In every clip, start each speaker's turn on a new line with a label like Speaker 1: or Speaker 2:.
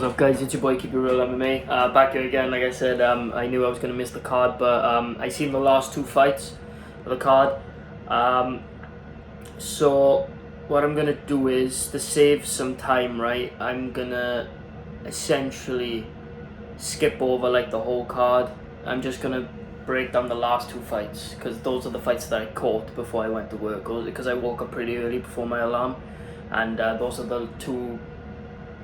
Speaker 1: What's up guys, it's your boy Keep It Real MMA, back here again. Like I said, I knew I was going to miss the card, but I seen the last two fights of the card. So what I'm going to do is, to save some time, right, I'm going to essentially skip over like the whole card. I'm just going to break down the last two fights, because those are the fights that I caught before I went to work, because I woke up pretty early before my alarm, and those are the two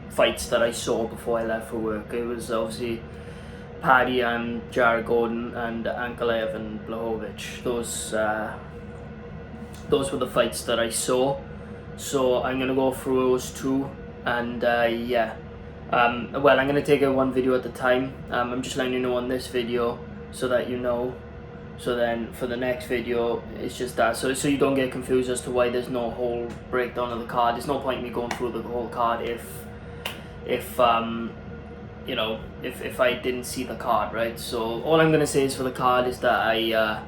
Speaker 1: fights that I saw before I left for work. It was obviously Paddy and Jared Gordon and Ankalaev and Blachowicz. Those were the fights that I saw. So I'm gonna go through those two, and well, I'm gonna take it one video at a time. I'm just letting you know on this video so that you know. So then for the next video, it's just that, so you don't get confused as to why there's no whole breakdown of the card. There's no point in me going through the whole card if I didn't see the card, right? So all I'm gonna say is for the card is that I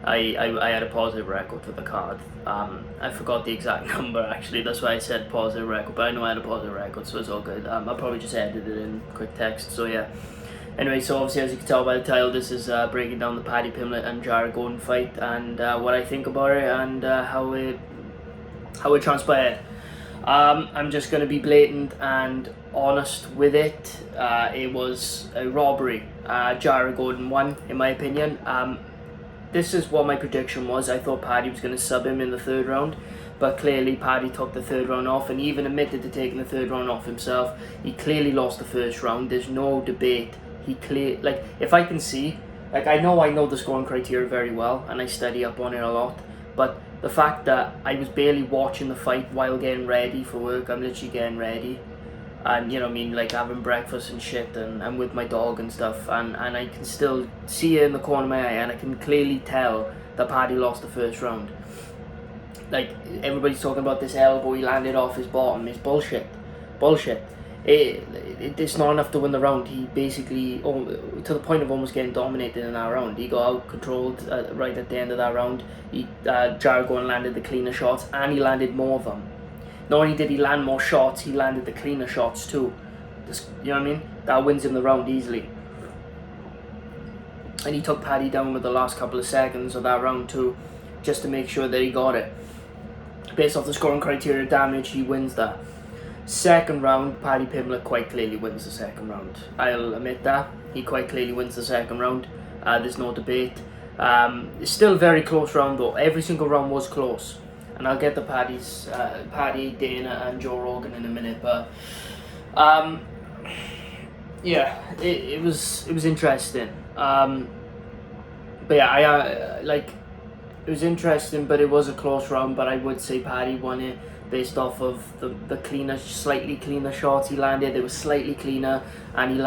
Speaker 1: had a positive record for the card. I forgot the exact number actually, that's why I said positive record, but I know I had a positive record, so it's all good. I'll probably just edit it in quick text, so yeah. Anyway, so obviously as you can tell by the title, this is breaking down the Paddy Pimblett and Jared Gordon fight, and what I think about it, and how it transpired. I'm just going to be blatant and honest with it. It was a robbery. Jared Gordon won, in my opinion. This is what my prediction was. I thought Paddy was going to sub him in the third round, but clearly Paddy took the third round off, and he even admitted to taking the third round off himself. He clearly lost the first round. There's no debate. If I can see, I know the scoring criteria very well, and I study up on it a lot, but the fact that I was barely watching the fight while getting ready for work, I'm literally getting ready, and you know what I mean, like having breakfast and shit, and I'm with my dog and stuff, and I can still see it in the corner of my eye, and I can clearly tell that Paddy lost the first round. Like, everybody's talking about this elbow he landed off his bottom. It's bullshit. It's not enough to win the round. He basically, to the point of almost getting dominated in that round. He got out controlled right at the end of that round. Jared Gordon landed the cleaner shots, and he landed more of them. Not only did he land more shots, he landed the cleaner shots too. You know what I mean? That wins him the round easily. And he took Paddy down with the last couple of seconds of that round too, just to make sure that he got it. Based off the scoring criteria damage, he wins that. Second round, Paddy Pimblett quite clearly wins the second round. I'll admit that. He quite clearly wins the second round. There's no debate. It's still a very close round though. Every single round was close. And I'll get the Paddy, Dana and Joe Rogan in a minute. But yeah, it was interesting. But yeah, it was interesting, but it was a close round. But I would say Paddy won it based off of the cleaner, slightly cleaner shots he landed. They were slightly cleaner, and he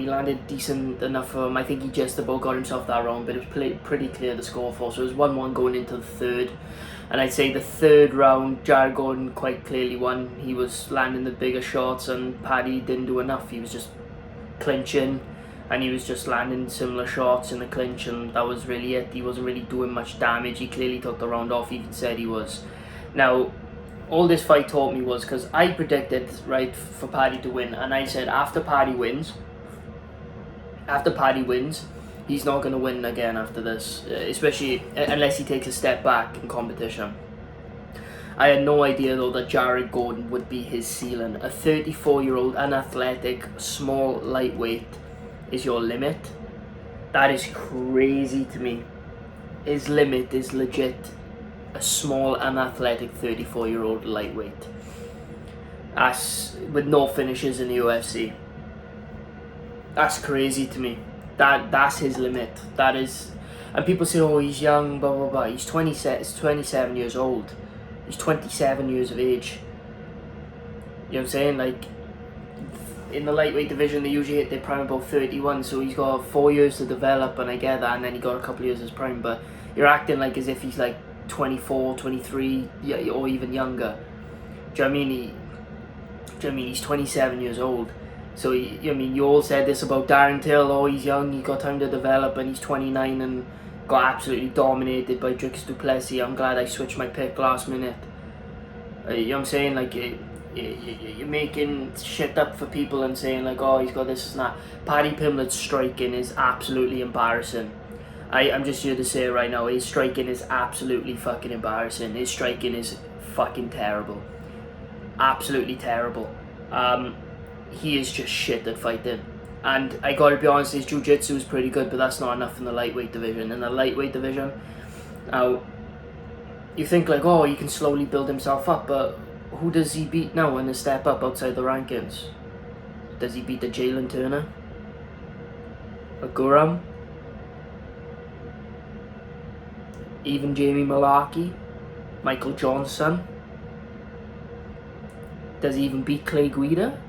Speaker 1: landed decent enough for him. I think he just about got himself that round, but it was pretty clear the score for. So it was 1-1 going into the third, and I'd say the third round, Jared Gordon quite clearly won. He was landing the bigger shots, and Paddy didn't do enough. He was just clinching, and he was just landing similar shots in the clinch, and that was really it. He wasn't really doing much damage. He clearly took the round off. He even said he was. Now, all this fight taught me was, because I predicted, right, for Paddy to win, and I said after Paddy wins, he's not going to win again after this, especially unless he takes a step back in competition. I had no idea though that Jared Gordon would be his ceiling. A 34-year-old unathletic, small, lightweight is your limit. That is crazy to me. His limit is legit a small, unathletic 34-year-old lightweight. With no finishes in the UFC. That's crazy to me. That's his limit. That is, and people say, oh, he's young, blah blah blah. He's 27 years old. He's 27 years of age. You know what I'm saying? Like, in the lightweight division, they usually hit their prime about 31, so he's got 4 years to develop, and I get that, and then he got a couple of years as prime, but you're acting like as if he's like 24, 23, or even younger. Do you know what I mean? He's 27 years old. So, you all said this about Darren Till, oh, he's young, he's got time to develop, and he's 29 and got absolutely dominated by Drix du Plessis. I'm glad I switched my pick last minute. You know what I'm saying? you're making shit up for people and saying like, oh, he's got this and that. Paddy Pimblett's striking is absolutely embarrassing. I'm just here to say it right now, his striking is absolutely fucking embarrassing. His striking is fucking terrible. Absolutely terrible. He is just shit at fighting. And I gotta be honest, his jiu-jitsu is pretty good, but that's not enough in the lightweight division. In the lightweight division, now, you think like, oh, he can slowly build himself up, but who does he beat now in the step up outside the rankings? Does he beat the Jalen Turner? A Guram? Even Jamie Malarkey? Michael Johnson? Does he even beat Clay Guida?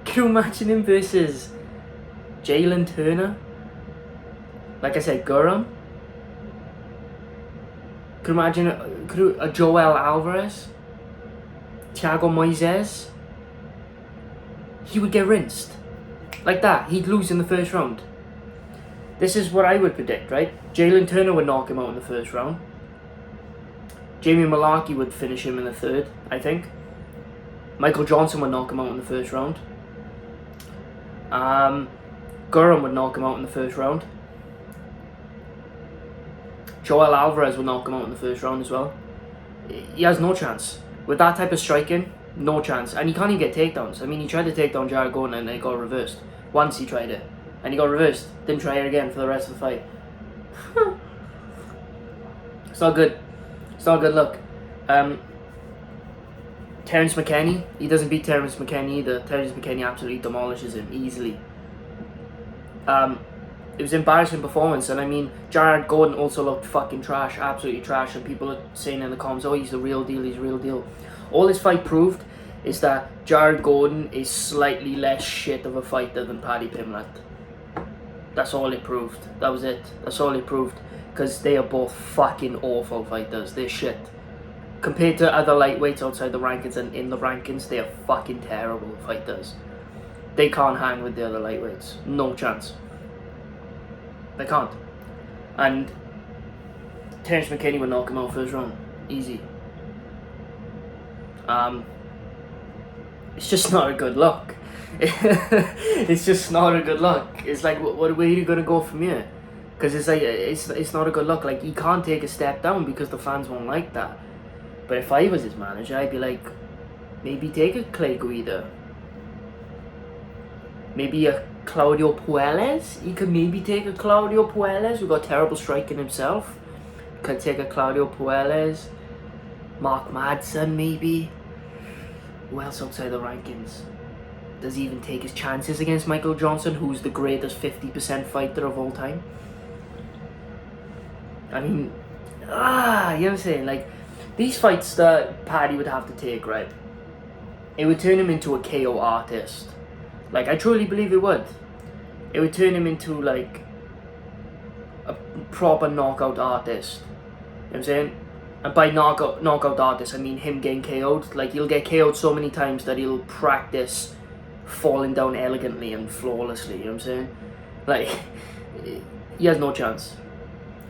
Speaker 1: Can you imagine him versus Jalen Turner? Like I said, Guram? Could you imagine a Joel Alvarez? Thiago Moises? He would get rinsed. Like that. He'd lose in the first round. This is what I would predict, right? Jalen Turner would knock him out in the first round. Jamie Malarkey would finish him in the third, I think. Michael Johnson would knock him out in the first round. Guram would knock him out in the first round. Joel Alvarez will knock him out in the first round as well. He has no chance. With that type of striking, no chance. And he can't even get takedowns. I mean, he tried to take down Jared Gordon and it got reversed. Once he tried it. And he got reversed. Didn't try it again for the rest of the fight. It's not good. It's not a good look. Terrence McKinney. He doesn't beat Terrence McKinney either. Terrence McKinney absolutely demolishes him easily. It was an embarrassing performance, and I mean, Jared Gordon also looked fucking trash, absolutely trash, and people are saying in the comments, oh, he's the real deal, he's the real deal. All this fight proved is that Jared Gordon is slightly less shit of a fighter than Paddy Pimblett. That's all it proved. That was it. That's all it proved. Because they are both fucking awful fighters. They're shit. Compared to other lightweights outside the rankings and in the rankings, they are fucking terrible fighters. They can't hang with the other lightweights. No chance. They can't. And Terrence McKinney would knock him out first round. Easy. It's just not a good look. It's just not a good look. It's like, where are you going to go from here? Because it's like, it's not a good look. Like, he can't take a step down because the fans won't like that. But if I was his manager, I'd be like, maybe take a Clay Guida. Maybe a Claudio Puelles. He could maybe take a Claudio Puelles, who got terrible striking himself. Could take a Claudio Puelles. Mark Madsen, maybe. Who else outside the rankings? Does he even take his chances against Michael Johnson, who's the greatest 50% fighter of all time? I mean, you know what I'm saying? Like, these fights that Paddy would have to take, right? It would turn him into a KO artist. Like, I truly believe it would. It would turn him into, like, a proper knockout artist. You know what I'm saying? And by knockout artist, I mean him getting KO'd. Like, he'll get KO'd so many times that he'll practice falling down elegantly and flawlessly, you know what I'm saying? Like, he has no chance.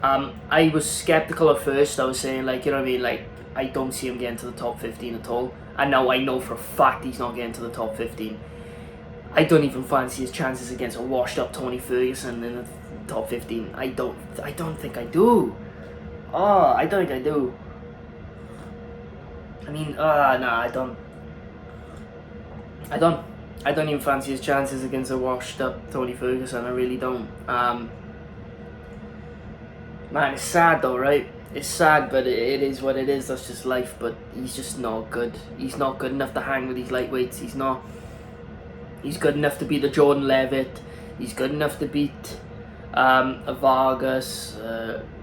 Speaker 1: I was skeptical at first. I was saying, like, you know what I mean? Like, I don't see him getting to the top 15 at all. And now I know for a fact he's not getting to the top 15. I don't even fancy his chances against a washed-up Tony Ferguson in the top 15. I don't think I do. I don't think I do. I mean, nah, I don't even fancy his chances against a washed-up Tony Ferguson. I really don't. Man, it's sad though, right? It's sad, but it is what it is. That's just life. But he's just not good. He's not good enough to hang with these lightweights. He's not. He's good enough to beat the Jordan Levitt. He's good enough to beat a Vargas,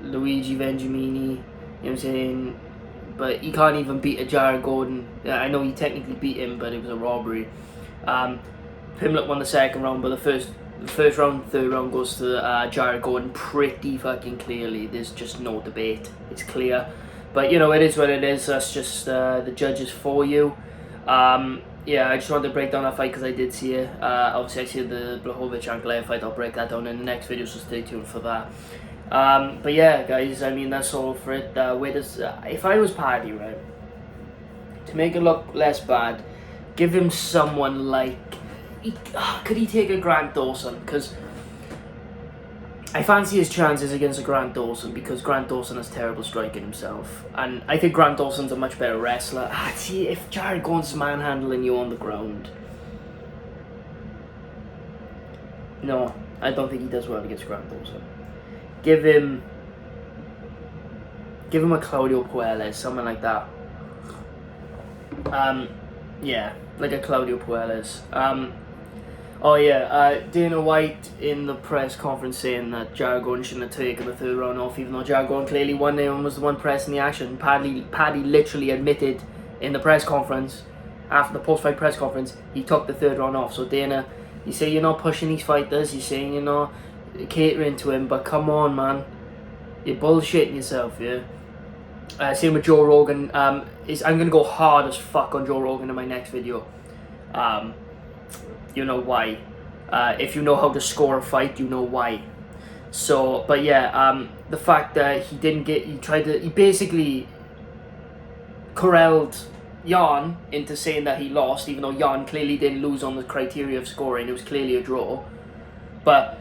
Speaker 1: Luigi Vengemini. You know what I'm saying? But he can't even beat a Jared Gordon. I know he technically beat him, but it was a robbery. Pimblett won the second round, but the first round, third round goes to Jared Gordon pretty fucking clearly. There's just no debate. It's clear. But, you know, it is what it is. That's just the judges for you. Yeah, I just wanted to break down that fight because I did see it. Obviously, I see the Blachowicz-Ankalaev fight. I'll break that down in the next video, so stay tuned for that. But yeah, guys, I mean, that's all for it. If I was Paddy, right, to make it look less bad, give him someone like... could he take a Grant Dawson? Because I fancy his chances against a Grant Dawson, because Grant Dawson has terrible striking himself. And I think Grant Dawson's a much better wrestler. See, if Jared Gordon's manhandling you on the ground... No, I don't think he does well against Grant Dawson. Give him a Claudio Puelles, someone like that. Yeah, like a Claudio Puelles. Dana White in the press conference saying that Jared Gordon shouldn't have taken the 3rd round off, even though Jared Gordon clearly won and was the one pressing the action. Paddy literally admitted in the press conference, after the post-fight press conference, he took the 3rd round off. So Dana, you say you're not pushing these fighters, you're saying you're not catering to him, but come on, man, you're bullshitting yourself, yeah. Same with Joe Rogan. I'm gonna go hard as fuck on Joe Rogan in my next video. You know why. If you know how to score a fight, you know why. So, but yeah, the fact that he basically corralled Jan into saying that he lost, even though Jan clearly didn't lose on the criteria of scoring. It was clearly a draw. But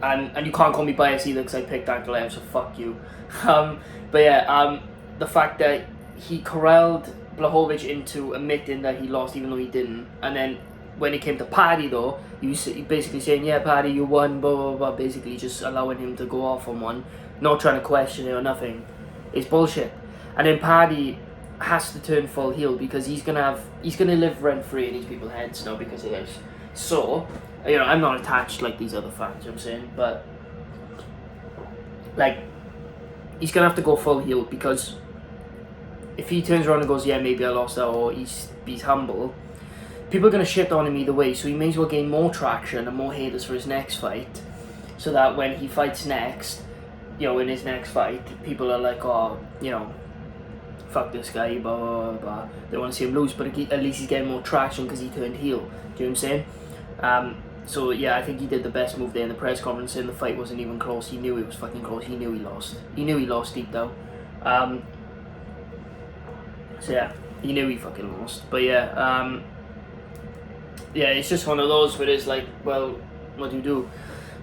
Speaker 1: and you can't call me biased either, because I picked Ankalaev, so fuck you. But yeah, the fact that he corralled Blachowicz into admitting that he lost even though he didn't, and then when it came to Paddy though, he basically saying, yeah, Paddy, you won, blah blah blah, basically just allowing him to go off on one, not trying to question it or nothing. It's bullshit. And then Paddy has to turn full heel, because he's gonna live rent free in these people's heads now because of this. So, you know, I'm not attached like these other fans, you know what I'm saying, but like, he's gonna have to go full heel, because if he turns around and goes, yeah, maybe I lost that, or he's humble, people are gonna shit on him either way. So he may as well gain more traction and more haters for his next fight, so that when he fights next, you know, in his next fight, people are like, oh, you know, fuck this guy, blah blah blah. They want to see him lose, but at least he's getting more traction because he turned heel. Do you know what I'm saying? So yeah, I think he did the best move there in the press conference, saying the fight wasn't even close. He knew it was fucking close. He knew he lost. He knew he lost deep down. So yeah, he knew he fucking lost. But yeah, yeah, it's just one of those where it's like, well, what do you do?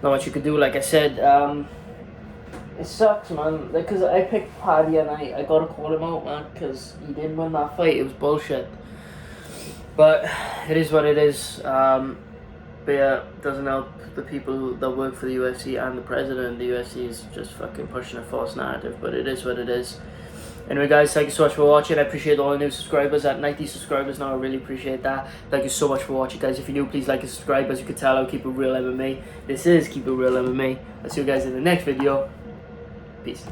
Speaker 1: Not much you could do. Like I said, it sucks, man. Like, cause I picked Paddy and I gotta call him out, man, cause he didn't win that fight. It was bullshit. But it is what it is. But yeah, it doesn't help the people that work for the UFC and the president of the UFC is just fucking pushing a false narrative. But it is what it is. Anyway, guys, thank you so much for watching. I appreciate all the new subscribers. At 90 subscribers now, I really appreciate that. Thank you so much for watching, guys. If you're new, please like and subscribe. As you can tell, I'll keep it real MMA. This is Keep It Real MMA. I'll see you guys in the next video. Peace.